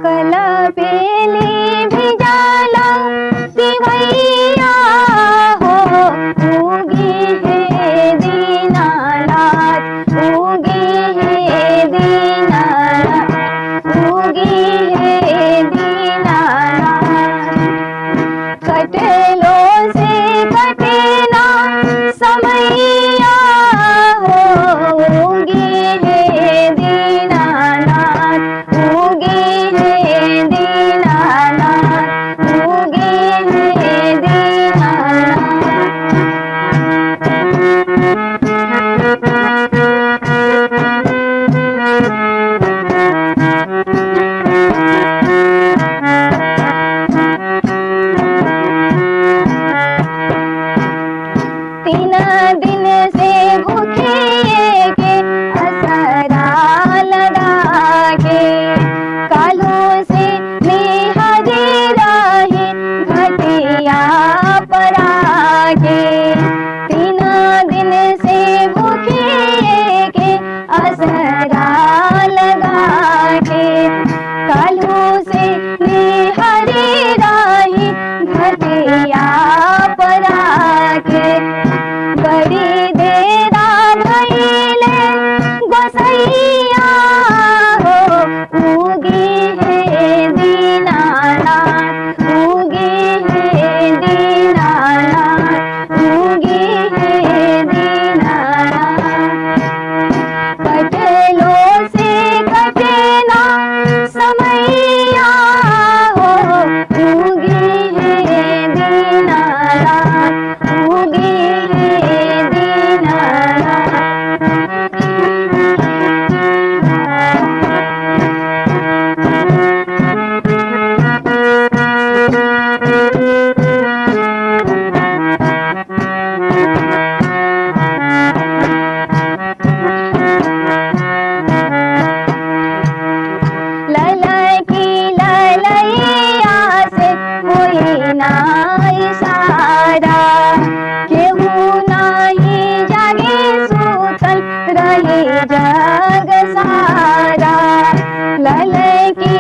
कलबेली भिजाला तिवैया हो, उगी है दीनानाथ, उगी है दीनानाथ, उगी है दीनानाथ। कटलो से कटे ना समैया हो, उगी है दीनानाथ, उगी है दीनानाथ, उगी है तीन दिन से भूखे के असरा लगा के, कालों से निहारे रहे घटिया पर आके। तीन दिन से भूखे के असरा लगा के, कालों से निहारे रहे घटिया पर आके। बड़ी देरा भइले गोसैया हो, उगी है दीनानाथ, उगी है दीनानाथ, उगी है दीनानाथ। कटलो से कटे ना समैया हो, उगी है दीनानाथ, उगी है दीनानाथ। ललकी ललैया से कोई ना इशारा, केहू नाही जागे सुतल रहे जग सारा। ललकी